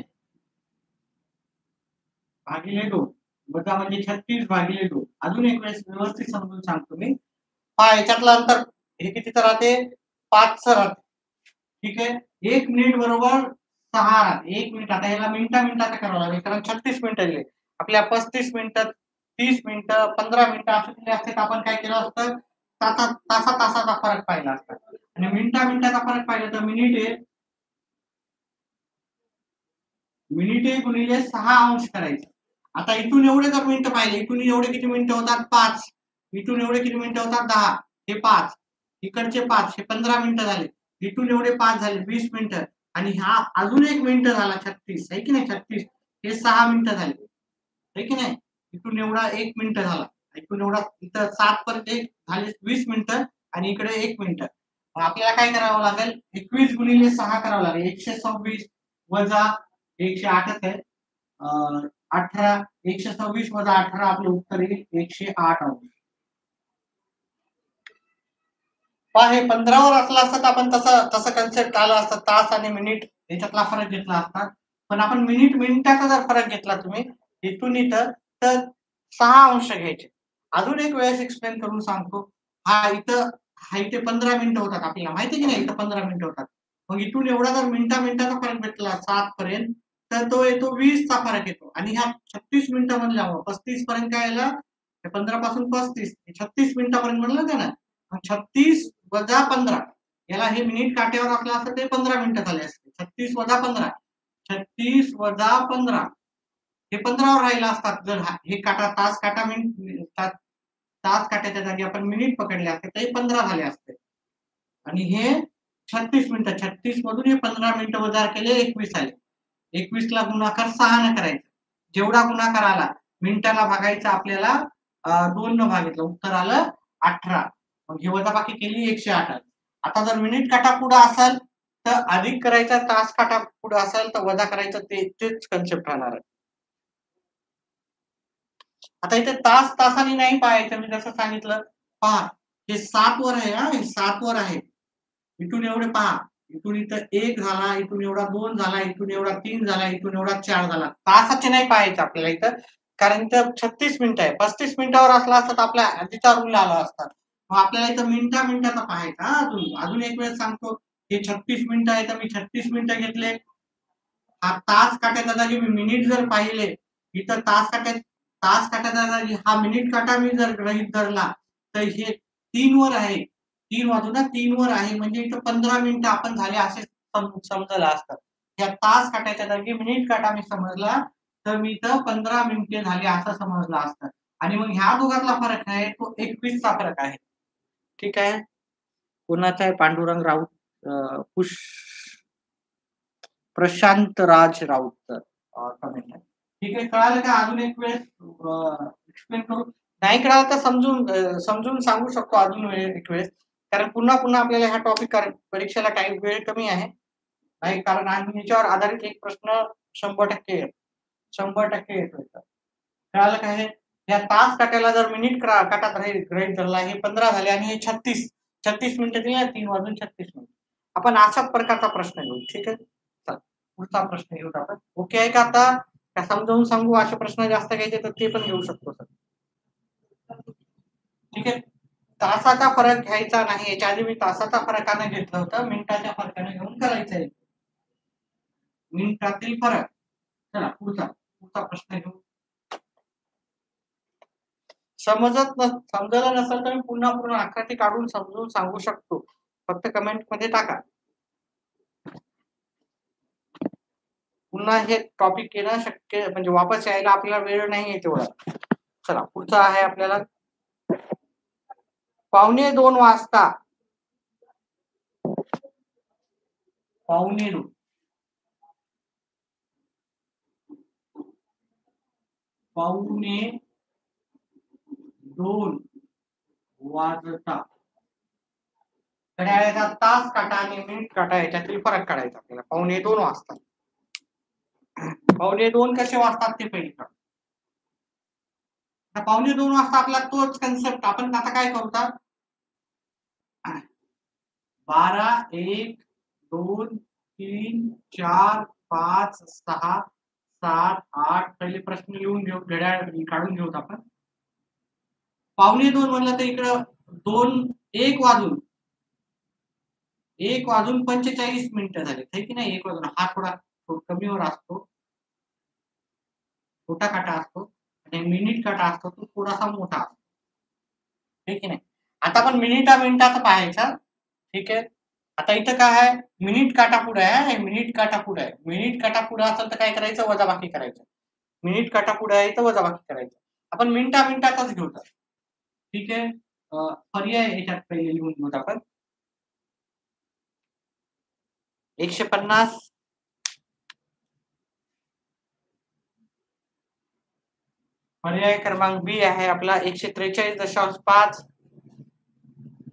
भागिले 2, वजा म्हणजे 36 भागिले 2. अजून एक वेळेस व्यवस्थित समजून सांगतो मी. हा याच्यातलं अंतर हे कितीचं राहते? 5चं राहते. ठीक आहे, 1 मिनिट बरोबर 6 राहते. 1 मिनिट. आता याला मिनिटाचं करावं लागेल कारण 36 मिनिटं दिले आपल्या. 35 मिनिटं, 30 मिनिटं, 15 मिनिटं असे दिले असते तर आपण काय केलं असतं? तासाचा फरक पाहिला असता. आणि मिनिटाचा फरक पाहिला तर मिनिटे गुणिले 6 अंश करायचं. आता इथून एवढे जर मिनिटं पाहिले, इथून एवढे किती मिनिटं होतात? 5. इथून एवढे किती मिनिटं होतात? 10. हे 5, इकडचे 5, हे 15 मिनिटं झाले. इथून एवढे 5 झाले 20 मिनिटं आणि हा अजून 1 मिनिटं झाला 36, आहे की नाही? 36 हे 6 मिनिटं झाले, आहे की नाही? इथून एवढा 1 मिनिटं झाला, इथून एवढा इथं 7 परत 1 झाले 20 मिनिटं आणि इकडे 1 मिनिटं. आपल्याला काय करावं लागेल? 21 गुणिले 6 करावं लागेल. 126 वजा 108च आहे. 18, 126 वजा 18 आपलं उत्तर येईल 108 अंश. पहा, हे 15 वर असलं असतं तर आपण तसं कन्सेप्ट आलं असतं. तास आणि मिनिट याच्यातला फरक घेतला असता. पण आपण मिनिटाचा जर फरक घेतला तुम्ही इथून इथं तर 6 अंश घ्यायचे. अजून एक वेळेस एक्सप्लेन करून सांगतो. हा इथे 15 मिनिटं होतात आपल्याला माहिती की नाही? इथं 15 मिनिटं होतात. मग इथून एवढा जर मिनिटाचा फरक भेटला 7 पर्यंत तर तो येतो 20चा फरक येतो. आणि ह्या 36 मिनिटं म्हणल्यावर 35 पर्यंत काय आलं? 15 पासून 35 36 मिनिटापर्यंत म्हणलं ते ना. 36 वजा 15 याला हे मिनिट काट्यावर असलं असतं ते 15 मिनिटं झाले असते. 36 वजा 15, 36 वजा 15 हे 15 वर राहिला असतात. जर हे काटा तास काटा तास काट्याच्या जागी आपण मिनिट पकडले असते तर हे 15 झाले असते. आणि हे 36 मिनिटं, 36 मधून हे 15 मिनिटं वजा केले 21 आले. 21 ला गुणाकार 6 ने करायचा. जेवढा गुणाकार आला मिनिटाला भागायचा आपल्याला 2 न भागितलं उत्तर आलं 18. मग ही वजाबाकी केली 108 आली. आता जर मिनिट काटा पुढे असेल तर अधिक करायचा, तास काटा पुढे असेल तर वजा करायचं. तेच कन्सेप्ट राहणार आहे. आता इथे तासाने नाही पाहायचं. मी जसं सांगितलं पहा, हे 7 वर आहे. हे 7 वर आहे. इथून एवढे पहा, इथून इथं 1 झाला, इथून एवढा 2 झाला, इथून एवढा 3 झाला, इथून एवढा 4 झाला. तासाचे नाही पाहायचं आपल्याला इथं कारण इथं 36 मिनिटं आहे. 35 मिनिटावर असला असता तर आपल्या आधीचा रूल आला असता. मग आपल्याला इथं मिनिटाचा पाहायचा. अजून एक वेळेस सांगतो, हे 36 मिनिटं आहे तर मी 36 मिनिटं घेतले. हा तास काट्याच्या जागी मी मिनिट जर पाहिले इथं तास काट्याच्या जागी हा मिनिट काटा मी जर गृहीत धरला तर हे 3 वर आहे. 3 वाजून 3 वर आहे म्हणजे इथं 15 मिनिटं आपण झाले असे समजलं असतं. या तास काट्याच्या जागी मिनिट काटा मी समजला तर मी इथं 15 मिनिटे झाले असं समजलं असतं. आणि मग ह्या दोघातला फरक आहे तो 21चा फरक आहे. ठीक आहे, कोणाचा आहे? पांडुरंग राऊत, प्रशांत राज राऊत कमेंट आहे. ठीक आहे, कळालं का? अजून एक वेळेस एक्सप्लेन करू. नाही कळालं तर समजून सांगू शकतो अजून एक वेळेस. कारण पुन्हा आपल्याला हा टॉपिक परीक्षेला टाइम वेळ कमी आहे. नाही कारण याच्यावर आधारित एक प्रश्न 100% येतो. 100% येतो. कळालं का? हे या तास काट्याला जर मिनिट काटात गृहीत धरला हे 15 झाले आणि हे 36 मिनिटं दिले 3 वाजून 36 मिनिटं. आपण अशाच प्रकारचा प्रश्न घेऊ. ठीक आहे, चल पुढचा प्रश्न घेऊ आपण. ओके आहे का? आता का समजावून सांगू? असे प्रश्न जास्त घ्यायचे तर ते पण घेऊ शकतो सर. ठीक आहे, तासाचा फरक घ्यायचा नाही. याच्या आधी मी तासाचा फरकाने घेतलं होतं. मिनिटाच्या फरकाने घेऊन करायचंय. मिनिटातील फरक. चला पुढचा प्रश्न घेऊ. समजलं नसेल तर मी पुन्हा आकृती काढून समजून सांगू शकतो, फक्त कमेंट मध्ये टाका. पुन्हा हे टॉपिक येणं शक्य म्हणजे वापस यायला आपल्याला वेळ नाही आहे तेवढा. चला पुढचा आहे आपल्याला 1:15 वाजता. 1:15 वाजता घड्याळाचा तास काटा आणि मिनिट काटा याच्यातील फरक काढायचा आपल्याला. 1:15 वाजता. 1:15 कसे वाजतात ते पहिले. 1:15 वाजता आपला तोच कन्सेप्ट आपण आता काय करतो, 12, 1, 2, 3, 4, 5, 6, 7, 8 पहिले प्रश्न लिहून घेऊ, घड्याळ काढून घेऊत आपण. 1:15 म्हणलं तर इकडं 1 वाजून 45 मिनिटं झाले, है की नाही. 1 वाजून हा थोडा कमीवर असतो, छोटा काटा असतो, आणि मिनिट काटा असतो तो थोडासा मोठा असतो, है की नाही. आता आपण मिनिटाचं पाहायचं, ठीक आहे. आता इथं काय आहे, मिनिट काटा पुढे आहे, मिनिट काटा पुढे आहे. मिनिट काटा पुढे असेल तर काय करायचं, वजाबाकी करायचं. मिनिट काटा पुढे आहे तर वजाबाकी करायचं. आपण मिनिटातच घेऊ, ठीक आहे. पर्याय याच्यात पहिले लिहून घेऊ आपण. 150 पर्याय क्रमांक बी आहे आपला 143.5.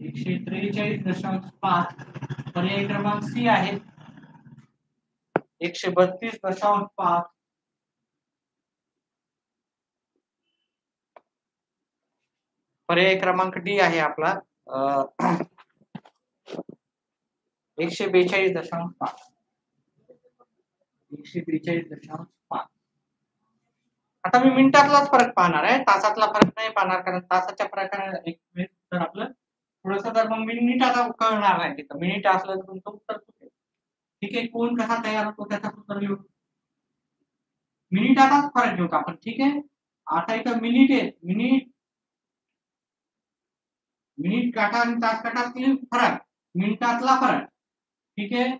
143.5. पर्याय क्रमांक सी आहे 132.5. पर्याय क्रमांक डी आहे आपला 142.5. 142.5. आता मी मिनिटातलाच फरक पाहणार आहे, तासातला फरक नाही पाहणार, कारण तासाच्या प्रकारे एक तर आपलं थोडस तर मग मिनिट आता कळणार नाही तिथं. मिनिट असलं तर तुमचं उत्तर चुकेल, ठीक आहे. कोण कसा तयार होतो त्याचा उत्तर लिहू. मिनिटाचाच फरक घेऊ आपण, ठीक आहे. आता इथं मिनिट आहे, मिनिट काटा आणि तास काटातील फरक, मिनिटातला फरक, ठीक आहे.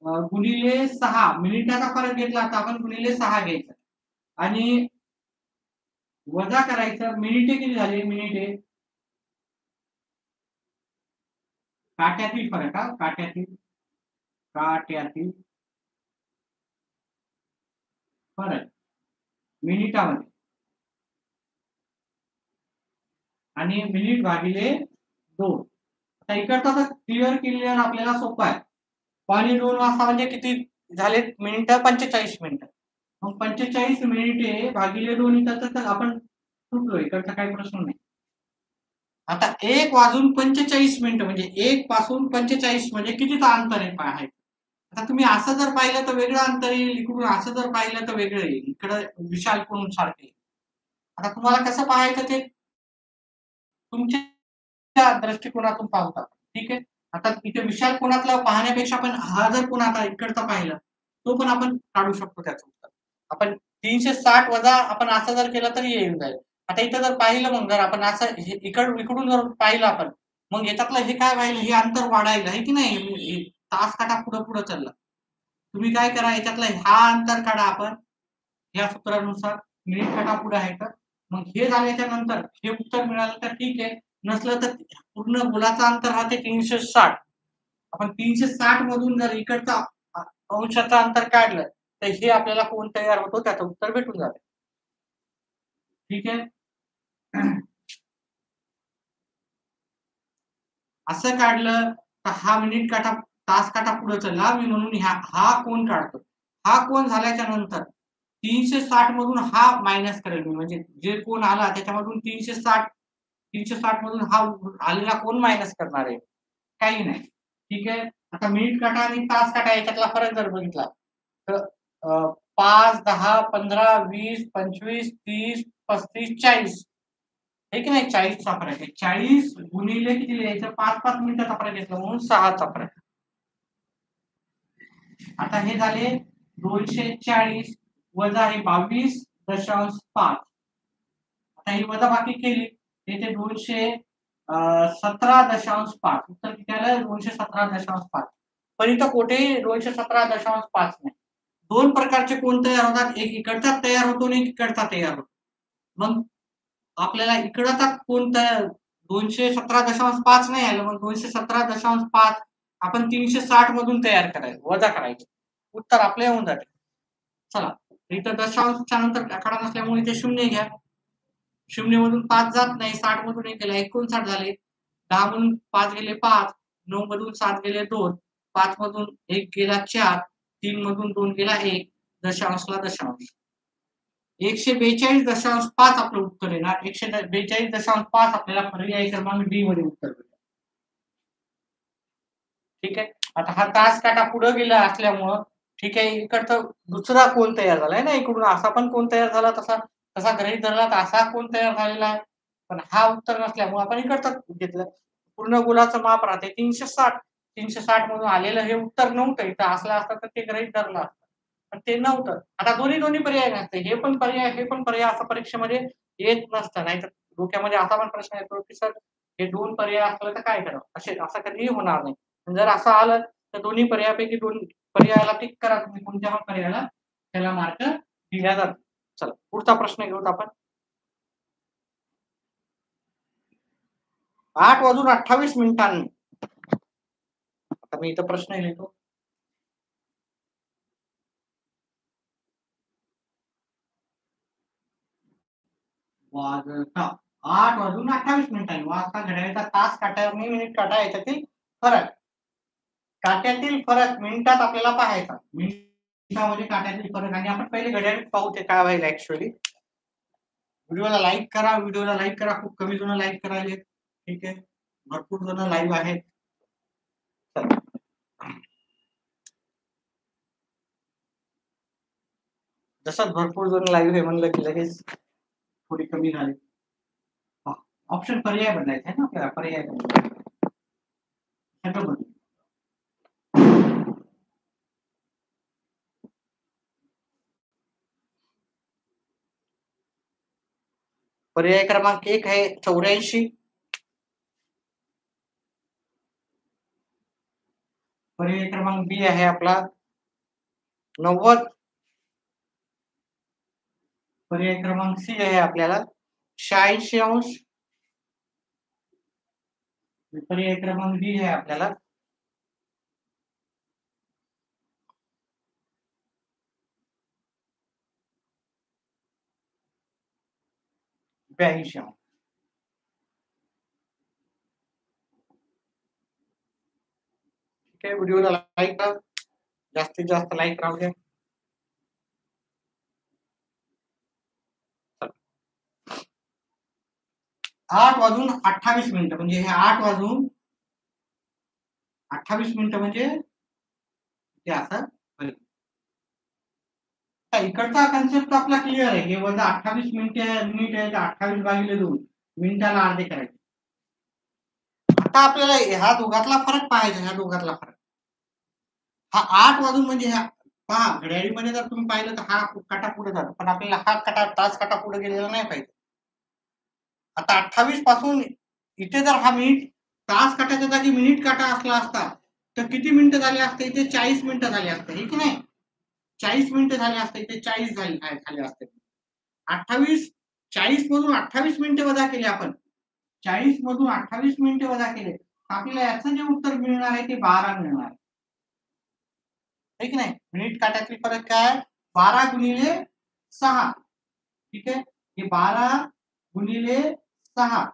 गुणिले 6 मिनिटाचा फरक घेतला तर आपण गुणिले 6 घ्यायचा आणि वजा करायचं. मिनिटे किती झाली, मिनिटे काट्यातील फरक, हा काट्यातील फरक मिनिटामध्ये, आणि मिनिट भागिले 2. आता इकडचा तर क्लिअर आपल्याला सोपा आहे. 1:15 वाजता म्हणजे किती झाले मिनिट, 45 मिनिटं. मग 45 मिनिटे भागिले 2 इकडचं तर आपण सुटलो, इकडचा काही प्रश्न नाही. आता 1 वाजून 45 मिनिटं म्हणजे 1 पासून 45 म्हणजे कितीचा अंतर आहे. आता तुम्ही असं जर पाहिलं तर वेगळं अंतर येईल, इकडून असं जर पाहिलं तर वेगळं येईल, इकडं विशाल कोण सारखे. आता तुम्हाला कसं पाहायचं ते तुमच्या दृष्टिकोनातून पाहता, ठीक आहे. आता इथे विशाल कोणातला पाहण्यापेक्षा आपण हा जर कोण आता इकडचा पाहिला तो पण आपण काढू शकतो त्याचं उत्तर. आपण 360 वजा आपण असं जर केलं तरी येऊन जाईल. आता इथं जर पाहिलं, मग जर आपण असं इकडून जर पाहिलं आपण, मग याच्यातलं हे काय पाहिलं, हे अंतर वाढायला, आहे की नाही. तास काटा पुढे चालला. तुम्ही काय करा, याच्यातला हा अंतर काढा आपण या सूत्रानुसार. मिनिट काटा पुढे आहे तर मग हे झाल्याच्या नंतर हे उत्तर मिळालं तर ठीक आहे, नसलं तर पूर्ण गोलाचा अंतर हा ते 360. आपण 360 मधून जर इकडचा अंशाचा अंतर काढलं तर हे आपल्याला कोण तयार होतो त्याचं उत्तर भेटून जाते, ठीक आहे. असं काढलं तर हा मिनिट काटा तास काटा पुढे चालला मी, म्हणून हा कोण काढतो. हा कोण झाल्याच्या नंतर 360 मधून हा मायनस करेल मी, म्हणजे जे कोण आला त्याच्यामधून 360 मधून हा आलेला कोण मायनस करणार आहे, काही नाही, ठीक आहे. आता मिनिट काटा आणि तास काटा याच्यातला फरक जर बघितला तर 5, 10, 15, 20, 25, 30, 35, 40, हे की नाही. 40चा फरक आहे. 40 गुणिले किती लिहायचं, 5 मिनिटाचा फरक घेतला म्हणून 6चा फरक. आता हे झाले 240 वजा हे 22.5. आता ही वजाबाकी केली तिथे 217.5 उत्तर किती आलं 217.5 पण इथं कुठे 217.5 नाही. दोन प्रकारचे कोण तयार होतात, एक इकडचा तयार होतो आणि एक इकडचा तयार होतो. मग आपल्याला इकडचा कोण तयार 217.5 नाही आलं, मग 217.5 आपण 360 मधून तयार करायचं, वजा करायचं, उत्तर आपले येऊन जाते. चला इथं दशांशच्या नंतर आकडा नसल्यामुळे इथे 0 घ्या. 0 मधून 5 जात नाही, 60 मधून 1 गेला 59 झाले. 10 मधून 5 गेले 5, 9 मधून 7 गेले 2, 5 मधून 1 गेला 4, 3 मधून 2 गेला 1, दशांशला दशांश. 142.5 आपलं उत्तर येणार. 142.5 आपल्याला पर्याय क्रमांक डी मध्ये उत्तर मिळेल. ठीक आहे. आता हा तास काटा पुढे गेला असल्यामुळं ठीक आहे, इकडचं दुसरा कोण तयार झालाय ना, इकडून असा पण कोण तयार झाला, तसा तसा गृहीत धरला तर असा कोण तयार झालेला आहे, पण हा उत्तर नसल्यामुळे आपण इकडचं घेतलं. पूर्ण गोलाचं माप राहते 360. 360 मधून आलेलं हे उत्तर नव्हतं, इथं असलं असतं तर ते गृहीत धरलं असतं, पण ते नव्हतं. आता दोन्ही पर्याय नसते, हे पण पर्याय असं परीक्षेमध्ये येत नसतं. नाहीतर डोक्यामध्ये असा पण प्रश्न येतो की सर हे 2 पर्याय असलं तर काय करावं, असं कधीही होणार नाही. जर असं आलं तर दोन्ही पर्यायापैकी 2 पर्यायाला टिक करा, तुम्ही कोणत्या पण पर्यायाला त्याला मार्क दिला जातो. चला पुढचा प्रश्न घेऊत आपण. 8:28 आता मी इथं प्रश्न लिहितो. वाजता 8:28 वाजता घड्याळाचा तास काटा आणि मिनिट काटा याच्यातील फरक. काट्यातील फरक मिनिटात आपल्याला पाहायचा. मिनिटामध्ये काट्यातील फरक आणि आपण पहिले घड्याळ पाहू ते काय व्हायला ऍक्च्युअली. व्हिडिओला लाईक करा. खूप कमी जण लाईक करायले. ठीक आहे. भरपूर जण लाईव्ह आहेत. जसं भरपूर जण लाईव्ह आहे म्हणलं की लगेच थोडी कमी झाली. ऑप्शन पर्याय बदलायचा आहे ना आपल्याला, पर्याय पर्याय क्रमांक 1 आहे 84. पर्याय क्रमांक बी आहे आपला 90. पर्याय क्रमांक सी आहे आपल्याला 86°. पर्याय क्रमांक डी आहे आपल्याला 82°. ठीक आहे. व्हिडिओला लाईक करा, जास्तीत जास्त लाईक राहू द्या. 8:28 म्हणजे हे 8:28 म्हणजे ते असं इकडचा कन्सेप्ट आपला क्लिअर आहे. हे वजा 28 मिनिट आहे तर 28/2 मिनिटाला अर्धे करायचे. आता आपल्याला ह्या दोघातला फरक पाहायचा. ह्या दोघातला फरक हा 8 वाजून म्हणजे ह्या पहा घड्याळीमध्ये जर तुम्ही पाहिलं तर हा काटा पुढे जातो, पण आपल्याला हा काटा तास काटा पुढे गेलेला नाही पाहिजे. आता 28 पासून इथे जर हा मिनिट तास काटाच्या जागी मिनिट काटा असला असता तर किती मिनिटं झाले असते, इथे 40 मिनिटं झाले असते, हे की नाही. 40 मिनिटं झाले असते, इथे 40 झाले असते. 40 मधून 28 मिनिटं वजा केले आपण, 40 मधून 28 मिनिटं वजा केले, आपल्याला याचं जे उत्तर मिळणार आहे ते 12 मिळणार आहे की नाही. मिनिट काट्यातील फरक काय 12 गुणिले 6. ठीक आहे, हे 12 गुणिले 6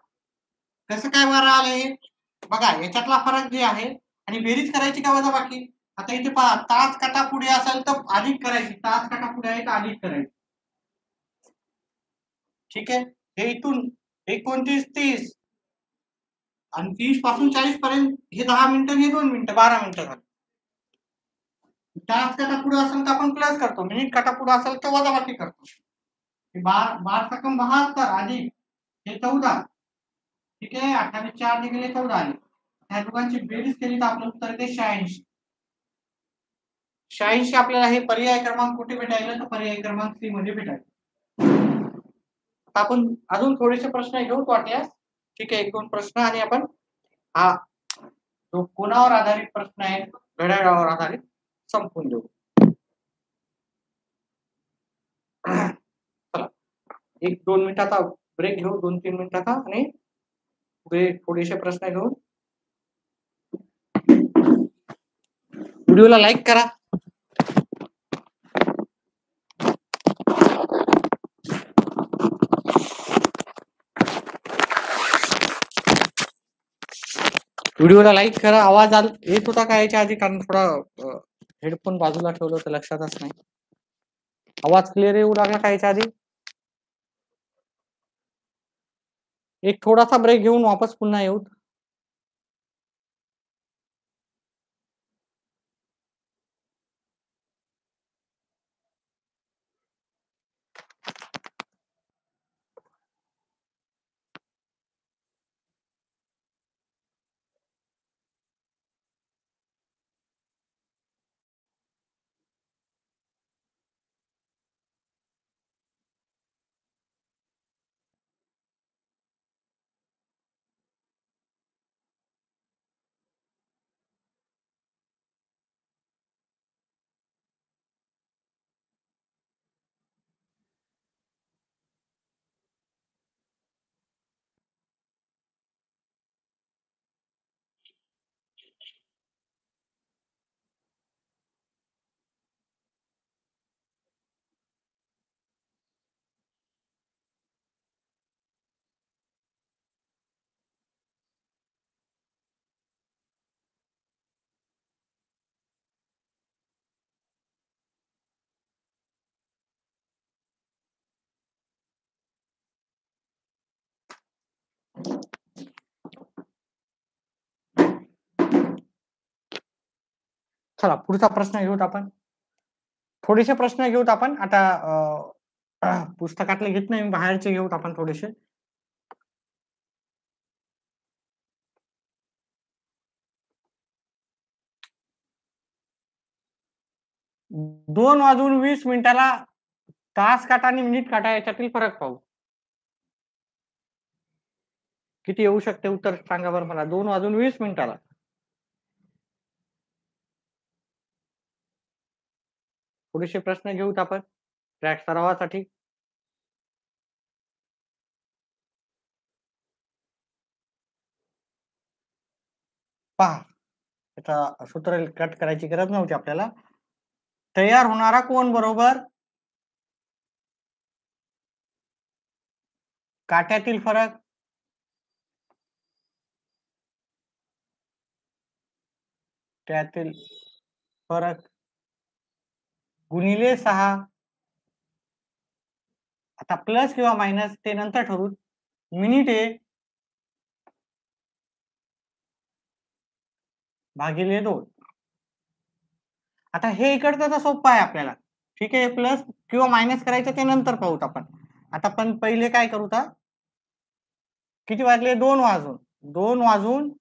कसं काय 12 आले बघा, याच्यातला फरक जे आहे आणि बेरीज करायची का वजा बाकी. आता इथे पहा तास काटा पुढे असेल तर अधिक करायची, तास काटा पुढे आहे तर अधिक करायची. ठीक आहे, हे इथून 29 30 आणि 30 पासून 40 पर्यंत हे 10 मिनिटं हे 2 मिनिटं 12 मिनिटं झाली. तास काटा पुढे असेल तर आपण प्लस करतो, मिनिट काटा पुढे असेल तर वजा बाकी करतो. 12 सकम 72 अधिक हे 14. ठीक आहे, 28 4 निघाले 14 आले. ह्या दोघांची बेरीज केली तर आपलं उत्तर येते 86. 86 आपल्याला हे पर्याय क्रमांक कुठे भेटायला तर पर्याय क्रमांक सी मध्ये भेटायला. आपण अजून थोडेसे प्रश्न घेऊ वाटल्यास. ठीक आहे, 1-2 प्रश्न आणि आपण हा जो कोणावर आधारित प्रश्न आहे घड्याळावर आधारित संपवून देऊ. चला 1-2 मिनिटाचा ब्रेक घेऊ, 2-3 मिनिटाचा आणि पुढे थोडेसे प्रश्न घेऊ. व्हिडिओला लाईक करा. व्हिडिओला लाईक करा. आवाज येत होता का याच्या आधी? कारण थोडा हेडफोन बाजूला ठेवलं तर लक्षातच नाही. आवाज क्लिअर येऊ लागला का याच्या आधी? एक थोडासा ब्रेक घेऊन वापस पुन्हा येऊ. चला पुढचा प्रश्न घेऊत आपण. थोडेसे प्रश्न घेऊत आपण आता. पुस्तकातले घेत नाही, बाहेरचे घेऊत आपण थोडेसे. दोन वाजून 20 मिनिटाला तास काटा आणि मिनिट काटा याच्यातील फरक पाहू. किती येऊ शकते उत्तर सांगा बरं मला. 2 वाजून 20 मिनिटाला थोडेसे प्रश्न घेऊत आपण ट्रॅक सरावासाठी. पहा, त्याचा सूत्र कट करायची गरज नव्हती आपल्याला. तयार होणारा कोण बरोबर काट्यातील फरक त्यातील फरक गुणिले 6. आता प्लस किंवा मायनस ते नंतर ठरवू. मिनिटे भागिले 2. आता हे इकडचं तर सोपं आहे आपल्याला. ठीक आहे, प्लस किंवा मायनस करायचं ते नंतर पाहूत आपण. आता पण पहिले काय करू तर किती वाजले? 2 वाजून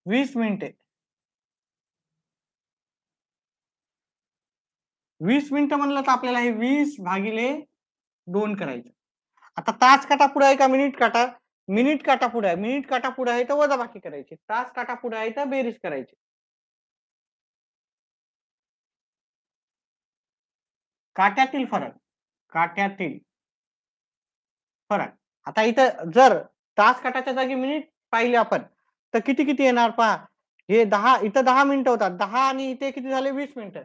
20 मिनिटे. 20 मिनिटं म्हणलं तर आपल्याला हे 20 भागिले 2 करायचं. आता तास काटा पुढे आहे का मिनिट काटा? मिनिट काटा पुढे आहे. मिनिट काटा पुढे आहे तर वजाबाकी करायची. तास काटा पुढे आहे तर बेरीज करायची. काट्यातील फरक आता इथं जर तास काटाच्या जागी मिनिट पाहिले आपण तर किती किती येणार पहा. हे 10 इथं 10 मिनिटं होतात. 10 आणि इथे किती झाले? 20 मिनिटं.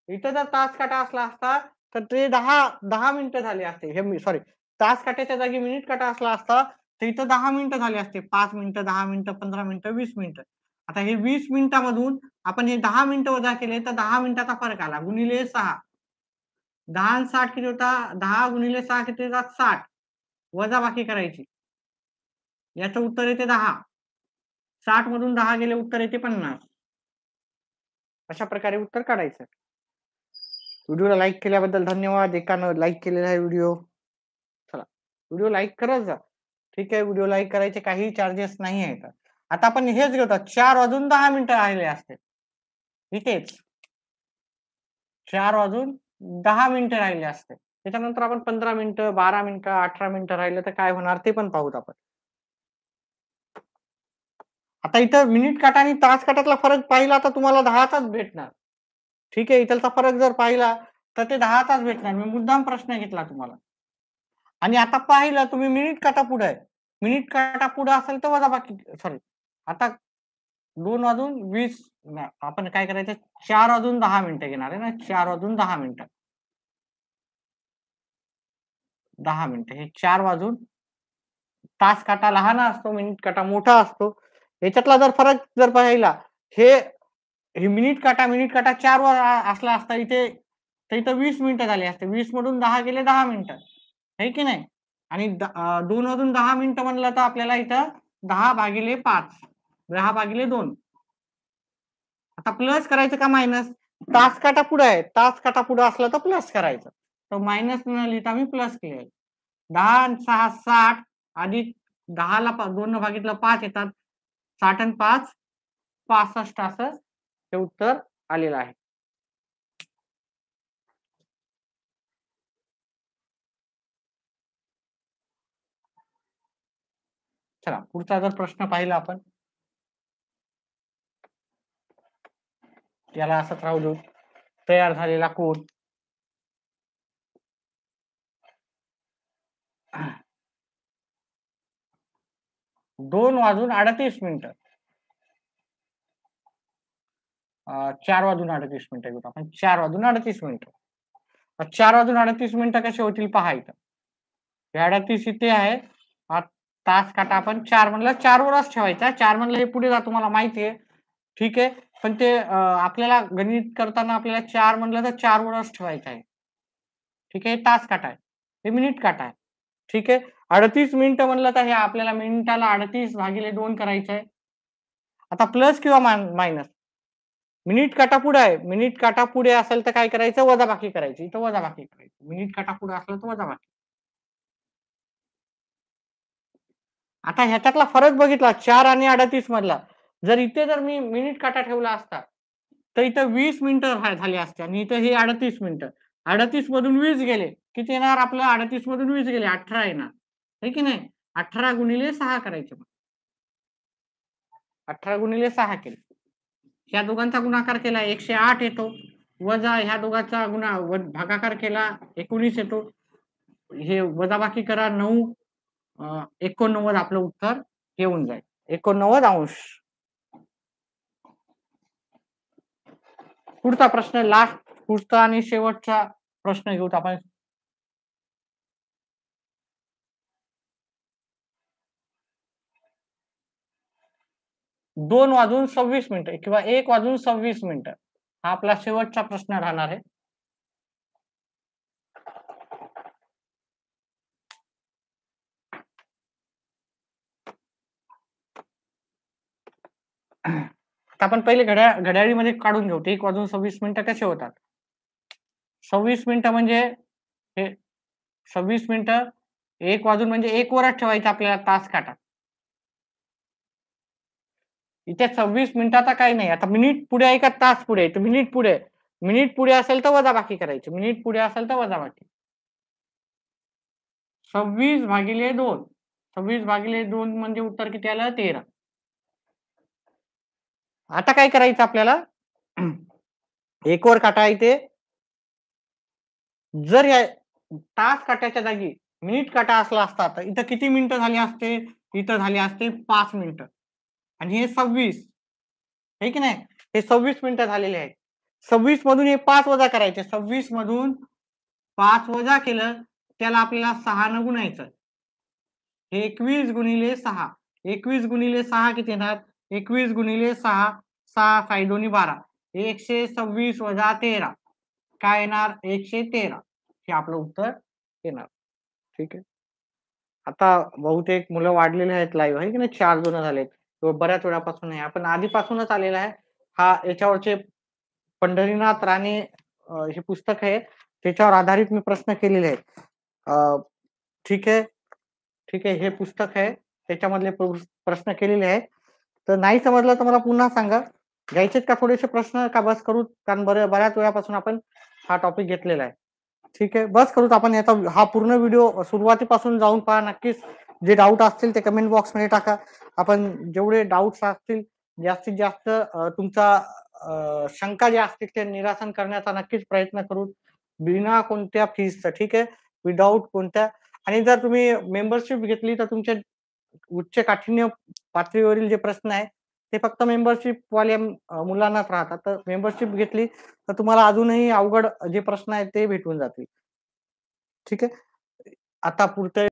इथं जर तास काटा असला असता तर ते 10 मिनिटं झाले असते. हे सॉरी, तास काट्याच्या जागी मिनिट काटा असला असता तर इथं 10 मिनिटं झाले असते. 5 मिनिटं, 10 मिनिटं, 15 मिनिटं, 20 मिनिटं. आता हे 20 मिनिटामधून आपण हे 10 मिनिटं वजा केले तर 10 मिनिटाचा फरक आला गुणिले 6. 10 आणि 60 किती होता? 10 गुणिले 6 किती होतात? 60. वजाबाकी करायची. याचं उत्तर येते 10. 60 मधून 10 गेले उत्तर येते 50. अशा प्रकारे उत्तर काढायचं. व्हिडिओला लाईक केल्याबद्दल धन्यवाद. एकानं लाईक केलेला आहे व्हिडिओ. चला व्हिडिओ लाईक करत जा. ठीक आहे, व्हिडिओ लाईक करायचे काही चार्जेस नाही आहेत. आता आपण हेच घेतो. 4 वाजून 10 मिनिटं राहिले असते. इथेच 4 वाजून 10 मिनिटं राहिले असते. त्याच्यानंतर आपण 15 मिनिटं, 12 मिनिटं, 18 मिनिटं राहिलं तर काय होणार ते पण पाहूत आपण. आता इथं मिनिट काटा आणि तास काटातला फरक पाहिला तर तुम्हाला 10 तास भेटणार. ठीक आहे, इथलचा फरक जर पाहिला तर ते 10 तास भेटणार. मी मुद्दाम प्रश्न घेतला तुम्हाला. आणि आता पाहिलं तुम्ही मिनिट काटा पुढे आहे. मिनिट काटा पुढे असेल तर वजाबाकी सॉरी. आता 2 वाजून 20 आपण काय करायचं 4 वाजून 10 मिनिटं घेणार आहे ना 4 वाजून 10 मिनिटं. 10 मिनिटं हे 4 वाजून तास काटा लहान असतो मिनिट काटा मोठा असतो. याच्यातला जर फरक जर पाहिला हे मिनिट काटा 4 वर असला असता इथे तर इथं 20 मिनिटं झाली असते. 20 मधून 10 गेले 10 मिनिटं. है की नाही? आणि 2 वाजून 10 मिनिटं म्हणलं तर आपल्याला इथं 10/5 10/2. आता प्लस करायचं का मायनस? तास काटा पुढे आहे. तास काटा पुढे असला तर प्लस करायचं. तर मायनस न लिहिता मी प्लस केले. 10 आणि 6 60 अधिक 10 ला 2 न भागितलं 5 येतात. 60 आणि 5 65 असं हे उत्तर आलेलं आहे. चला पुढचा जर प्रश्न पाहिला आपण याला असंच राहू देऊ. तयार झालेला कोड 2 वाजून 38 मिनिटं 4 वाजून 38 मिनिटं घेऊ आपण 4 वाजून 38 मिनिटं 4 वाजून 38 मिनिटं कसे होतील पहा इथं. 38 इथे आहे. तास काटा आपण 4 म्हणलं 4 वरच ठेवायचा. 4 म्हणलं हे पुढे जा तुम्हाला माहिती आहे. ठीक आहे, पण ते आपल्याला गणित करताना आपल्याला 4 म्हणलं तर 4 वरच ठेवायचं आहे. ठीक आहे, तास काटा आहे, हे मिनिट काटा आहे. ठीक आहे, 38 मिनिटं म्हणलं तर हे आपल्याला मिनिटाला 38/2 करायचं आहे. आता प्लस किंवा मायनस मिनिट काटा पुढे आहे. मिनिट काटा पुढे असेल तर काय करायचं वजाबाकी करायची. इथं वजाबाकी करायची. मिनिट काटा पुढे असलं तर वजाबाकी. आता ह्याच्यातला फरक बघितला 4 आणि 38 मधला. जर इथे जर मी मिनिट काटा ठेवला असता तर इथं 20 मिनिटं झाली असते आणि इथं हे 38 मिनिटं. 38 मधून 20 गेले किती येणार आपलं 38 मधून 20 गेले 18 येणार. है की नाही? 18 गुणिले 6 करायचे. 18 गुणिले 6 केले. ह्या दोघांचा गुणाकार केला 108 येतो. वजा ह्या दोघांचा भागाकार केला 19 येतो. हे वजाबाकी करा 9 89 आपलं उत्तर येऊन जाईल. 89 अंश. पुढचा प्रश्न लास्ट पुढचा आणि शेवटचा प्रश्न घेऊत आपण. दोन वाजून 26 मिनिटं किंवा 1 वाजून 26 मिनिटं हा आपला शेवटचा प्रश्न राहणार आहे. आपण पहिले घड्याळीमध्ये काढून घेऊ. 1 वाजून 26 मिनिटं कसे होतात? 26 मिनिटं म्हणजे हे 26 मिनिटं 1 वाजून म्हणजे 1 वरच ठेवायचं आपल्याला तास काटा. इथे 26 मिनिटाचा काही नाही. आता मिनिट पुढे आहे का तास पुढे आहे? तर मिनिट पुढे. मिनिट पुढे असेल तर वजाबाकी करायची. मिनिट पुढे असेल तर वजाबाकी. 26/2. 26/2 म्हणजे उत्तर किती आलं 13. आता काय करायचं आपल्याला 1 वर काटा इथे जर या तास काट्याच्या जागी मिनिट काटा असला असता तर इथं किती मिनिटं झाली असते? इथं झाली असते 5 मिनिटं आणि हे 26 आहे की नाही? हे 26 मिनिटं झालेले आहेत. 26 मधून हे 5 वजा करायचे. 26 मधून 5 वजा केलं त्याला आपल्याला 6 न गुणायचं. 21 गुणिले 6. 21 गुणिले 6 किती येणार? 21 गुणिले 6 6 साई दोन्ही 12. 126 वजा 13 काय येणार? 113. हे आपलं उत्तर येणार. ठीक आहे. आता बहुतेक मुलं वाढलेले आहेत लाईव्ह आहे की नाही 4 जण झालेत. बऱ्याच वेळापासून आहे. आपण आधीपासूनच आलेला आहे. हा याच्यावरचे पंढरीनाथ राणे हे पुस्तक आहे त्याच्यावर आधारित मी प्रश्न केलेले आहेत. ठीक आहे. ठीक आहे, हे पुस्तक आहे त्याच्यामधले प्रश्न केलेले आहेत. तर नाही समजलं तर मला पुन्हा सांगा. घ्यायचेत का थोडेसे प्रश्न का बस करू? कारण बऱ्याच वेळापासून आपण हा टॉपिक घेतलेला आहे. ठीक आहे, बस करूत आपण याचा हा पूर्ण व्हिडिओ सुरुवातीपासून जाऊन पहा. नक्कीच जे डाऊट असतील ते कमेंट बॉक्समध्ये टाका. आपण जेवढे डाऊट्स असतील जास्तीत जास्त तुमचा शंका ज्या असतील ते निरासन करण्याचा नक्कीच प्रयत्न करू, बिना कोणत्या फीसचं. ठीक आहे, विदाऊट कोणत्या. आणि जर तुम्ही मेंबरशिप घेतली तर तुमच्या उच्च काठिण्य पातळीवरील जे प्रश्न आहे ते फक्त मेंबरशिप वाल्या मुलांनाच राहतात. तर मेंबरशिप घेतली तर तुम्हाला अजूनही अवघड जे प्रश्न आहेत ते भेटून जातील. ठीक आहे. आता पुढचं